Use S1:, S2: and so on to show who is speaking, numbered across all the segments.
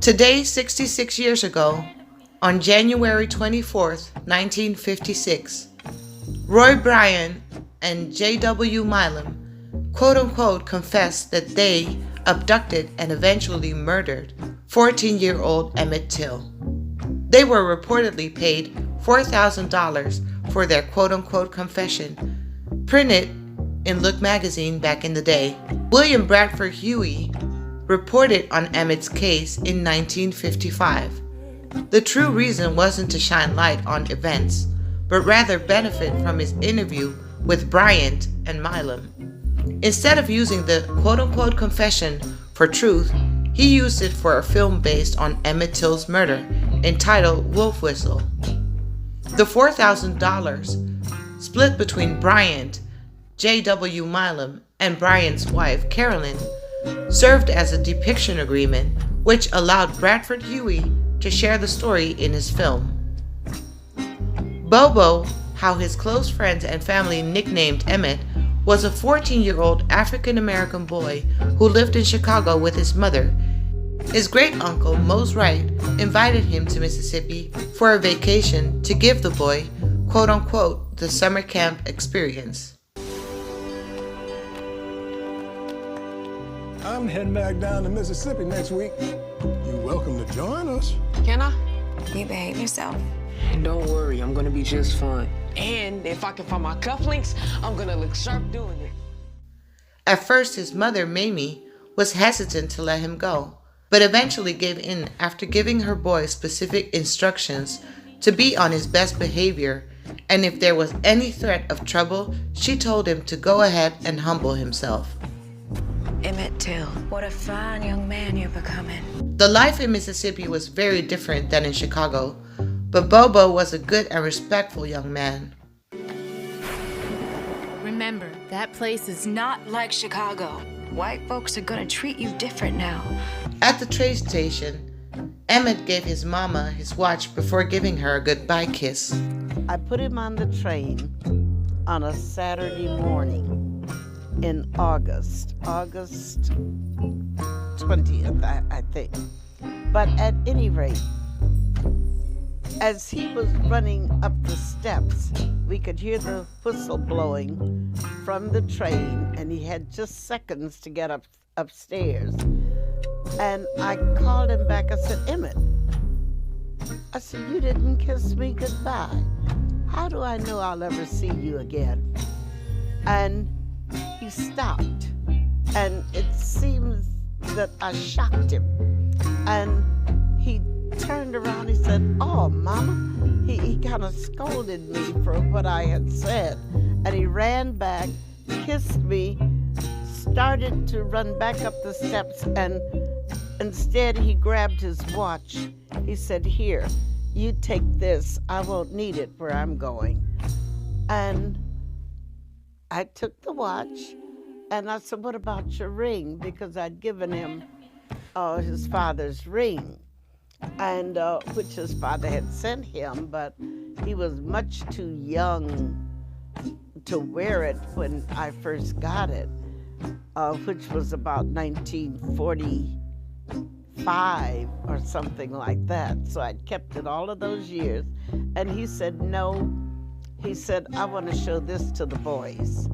S1: Today, 66 years ago, on January 24th, 1956, Roy Bryant and J.W. Milam, quote-unquote, confessed that they abducted and eventually murdered 14-year-old Emmett Till. They were reportedly paid $4,000 for their quote-unquote confession, printed in Look magazine back in the day. William Bradford Huey reported on Emmett's case in 1955. The true reason wasn't to shine light on events, but rather benefit from his interview with Bryant and Milam. Instead of using the quote-unquote confession for truth, he used it for a film based on Emmett Till's murder entitled Wolf Whistle. The $4,000 split between Bryant, J.W. Milam, and Bryant's wife, Carolyn, served as a depiction agreement which allowed Bradford Huey to share the story in his film. Bobo, how his close friends and family nicknamed Emmett, was a 14-year-old African-American boy who lived in Chicago with his mother. His great-uncle, Mose Wright, invited him to Mississippi for a vacation to give the boy, quote-unquote, the summer camp experience.
S2: I'm heading back down to Mississippi next week. You're welcome to join us.
S3: Can I?
S4: You behave yourself.
S3: And don't worry, I'm gonna be just fine. And if I can find my cufflinks, I'm gonna look sharp doing it.
S1: At first, his mother, Mamie, was hesitant to let him go, but eventually gave in after giving her boy specific instructions to be on his best behavior, and if there was any threat of trouble, she told him to go ahead and humble himself.
S4: Emmett Till, what a fine young man you're becoming.
S1: The life in Mississippi was very different than in Chicago, but Bobo was a good and respectful young man.
S5: Remember, that place is not
S4: Like Chicago. White folks are gonna treat you different now.
S1: At the train station, Emmett gave his mama his watch before giving her a goodbye kiss.
S6: I put him on the train on a Saturday morning in August 20th, I think. But at any rate, as he was running up the steps, we could hear the whistle blowing from the train, and he had just seconds to get upstairs. And I called him back. I said, Emmett, I said, you didn't kiss me goodbye. How do I know I'll ever see you again? And he stopped, and it seems that I shocked him. And he turned around, he said, oh, Mama. He kind of scolded me for what I had said. And he ran back, kissed me, started to run back up the steps, and instead he grabbed his watch. He said, here, you take this. I won't need it where I'm going. And I took the watch, and I said, what about your ring? Because I'd given him his father's ring, and which his father had sent him, but he was much too young to wear it when I first got it, which was about 1945 or something like that. So I'd kept it all of those years. And he said, no. He said, I want to show this to the boys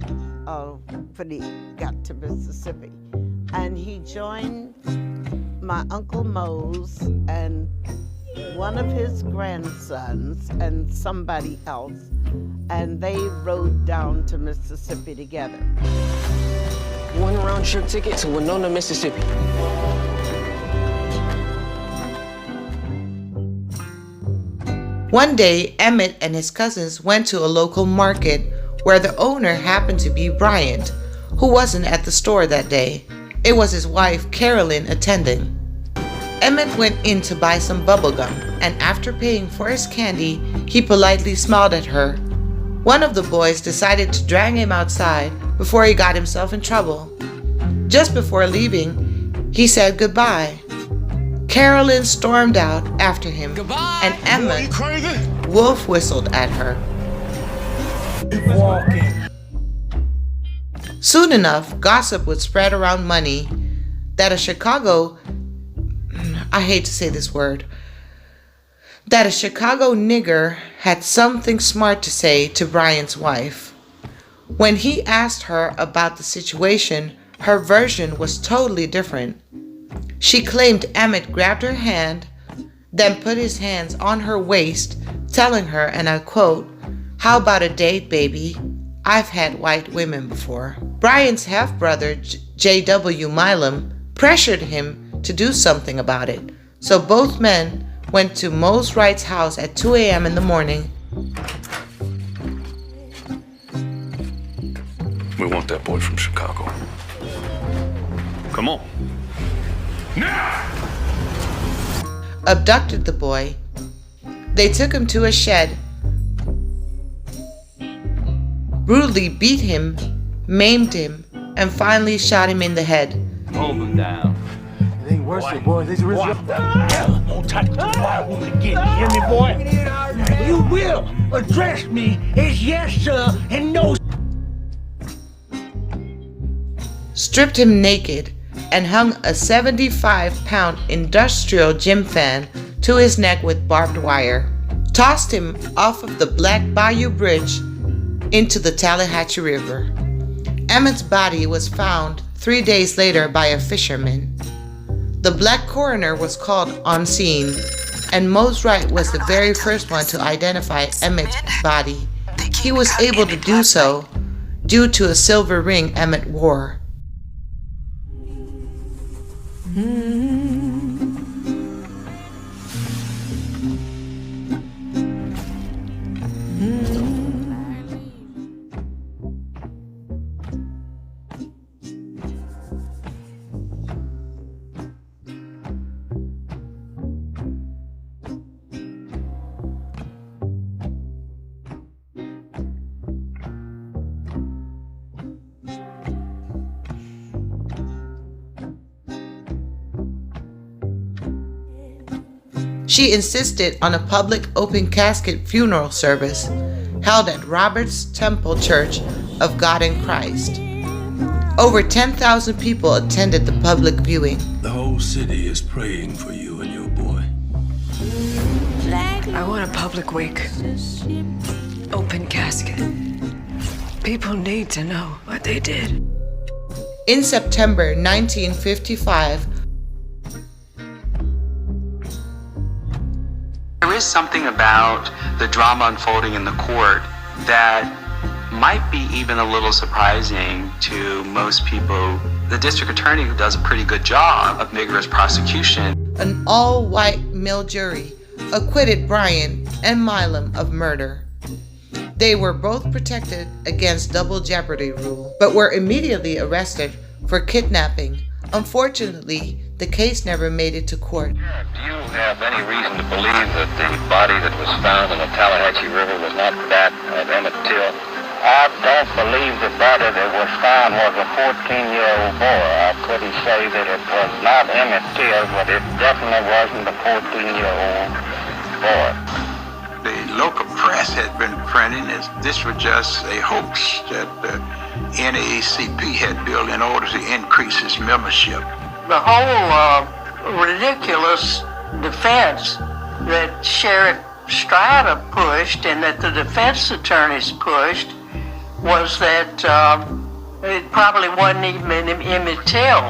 S6: when he got to Mississippi. And he joined my Uncle Mose and one of his grandsons and somebody else, and they rode down to Mississippi together.
S3: One round trip ticket to Winona, Mississippi.
S1: One day, Emmett and his cousins went to a local market where the owner happened to be Bryant, who wasn't at the store that day. It was his wife, Carolyn, attending. Emmett went in to buy some bubble gum, and after paying for his candy, he politely smiled at her. One of the boys decided to drag him outside before he got himself in trouble. Just before leaving, he said goodbye. Carolyn stormed out after him,
S3: Goodbye.
S1: and Emmett wolf whistled at her. Soon enough, gossip would spread around money that a Chicago I hate to say this word, that a Chicago nigger had something smart to say to Brian's wife. When he asked her about the situation, her version was totally different. She claimed Emmett grabbed her hand, then put his hands on her waist, telling her, and I quote, "How about a date, baby? I've had white women before." Brian's half-brother, J.W. Milam, pressured him to do something about it. So both men went to Mose Wright's house at 2 a.m. in the morning.
S7: We want that boy from Chicago. Come on. Now!
S1: Abducted the boy. They took him to a shed, brutally beat him, maimed him, and finally shot him in the head.
S8: Hold him down.
S9: It ain't worth it, boy. This is real.
S8: What the hell? Don't touch the white woman again. You hear me, boy? You will address me as yes, sir, and no.
S1: Stripped him naked and hung a 75-pound industrial gym fan to his neck with barbed wire. Tossed him off of the Black Bayou Bridge into the Tallahatchie River. Emmett's body was found 3 days later by a fisherman. The black coroner was called on scene, and Mose Wright was the very first one to identify Emmett's body. He was able to do so due to a silver ring Emmett wore. She insisted on a public open casket funeral service held at Robert's Temple Church of God in Christ. Over 10,000 people attended the public viewing.
S10: The whole city is praying for you and your boy.
S4: I want a public wake. Open casket. People need to know what they did.
S1: In September 1955,
S11: there is something about the drama unfolding in the court that might be even a little surprising to most people. The district attorney, who does a pretty good job of vigorous prosecution,
S1: an all-white male jury acquitted Brian and Milam of murder. They were both protected against double jeopardy rule, but were immediately arrested for kidnapping. Unfortunately, the case never made it to court.
S12: Do you have any reason to believe that the body that was found in the Tallahatchie River was not that of Emmett Till? I don't believe the body that was found was a 14-year-old boy. I couldn't say that it was not Emmett Till, but it definitely wasn't a 14-year-old boy.
S13: The local press had been printing as this was just a hoax that the NAACP had built in order to increase its membership.
S14: The whole ridiculous defense that Sheriff Strata pushed and that the defense attorneys pushed was that it probably wasn't even Emmett Till.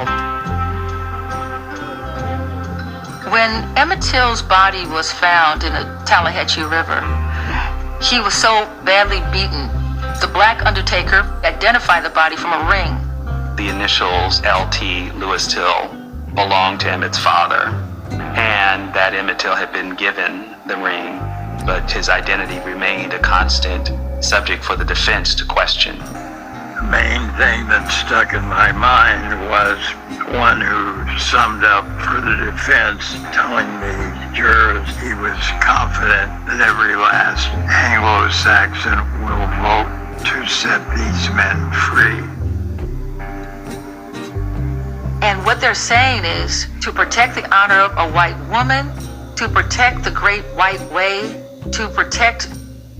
S5: When Emmett Till's body was found in the Tallahatchie River, he was so badly beaten. The black undertaker identified the body from a ring.
S11: the initials L.T. Louis Till belonged to Emmett's father, and that Emmett Till had been given the ring, but his identity remained a constant subject for the defense to question.
S13: The main thing that stuck in my mind was one who summed up for the defense, telling the jurors he was confident that every last Anglo-Saxon will vote to set these men free.
S5: And what they're saying is, to protect the honor of a white woman, to protect the great white way, to protect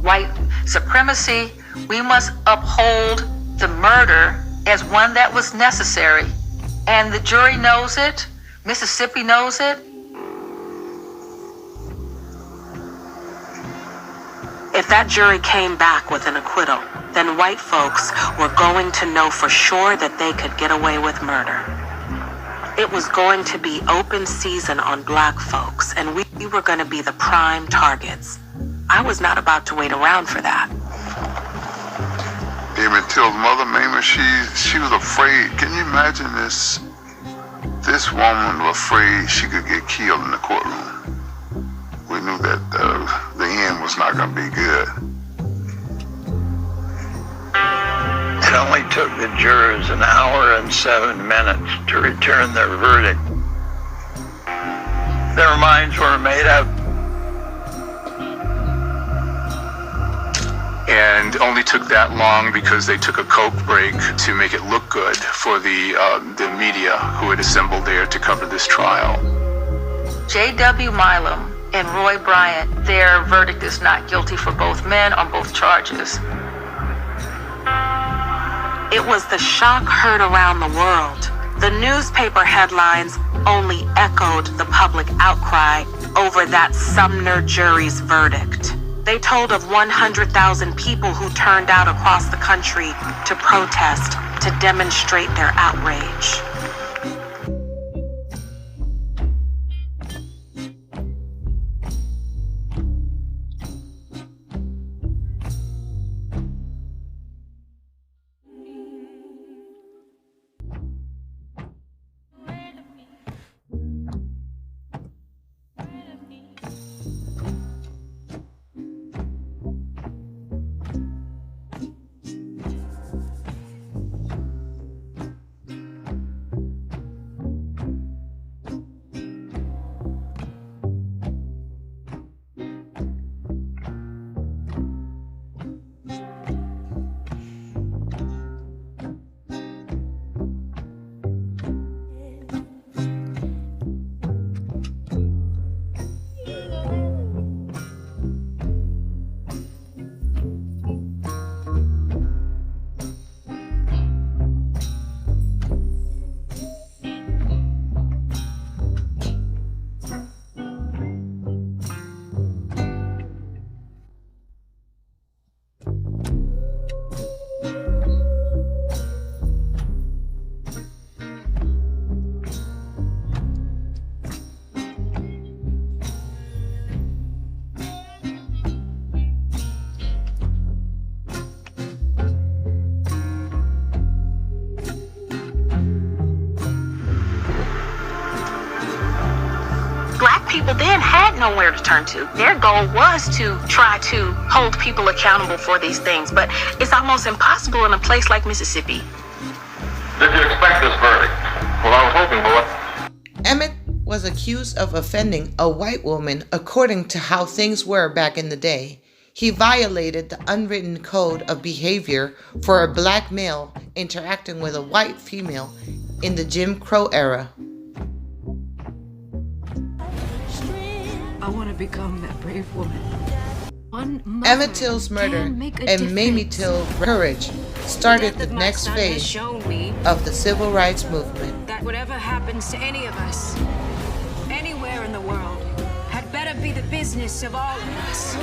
S5: white supremacy, we must uphold the murder as one that was necessary. And the jury knows it, Mississippi knows it,
S15: If that jury came back with an acquittal, then white folks were going to know for sure that they could get away with murder. It was going to be open season on black folks, and we were going to be the prime targets. I was not about to wait around for that.
S16: Emmett Till's mother, Mamie, she was afraid. Can you imagine this? This woman was afraid she could get killed in the courtroom. We knew that the end was not going to be good.
S13: It only took the jurors an hour and 7 minutes to return their verdict. Their minds were made up.
S7: And only took that long because they took a Coke break to make it look good for the media who had assembled there to cover this trial.
S5: J.W. Milam and Roy Bryant, their verdict is not guilty for both men on both charges.
S15: It was the shock heard around the world. The newspaper headlines only echoed the public outcry over that Sumner jury's verdict. They told of 100,000 people who turned out across the country to protest, to demonstrate their outrage. People then had nowhere to turn to. Their goal was to try to hold people accountable for these things, but it's almost impossible in a place like Mississippi.
S12: Did you expect this verdict? Well, I was hoping for it.
S1: Emmett was accused of offending a white woman according to how things were back in the day. He violated the unwritten code of behavior for a black male interacting with a white female in the Jim Crow era.
S4: I want to become that brave woman.
S1: Emmett Till's murder and Mamie Till's courage started the next phase of the civil rights movement.
S4: That whatever happens to any of us, anywhere in the world, had better be the business of all of us.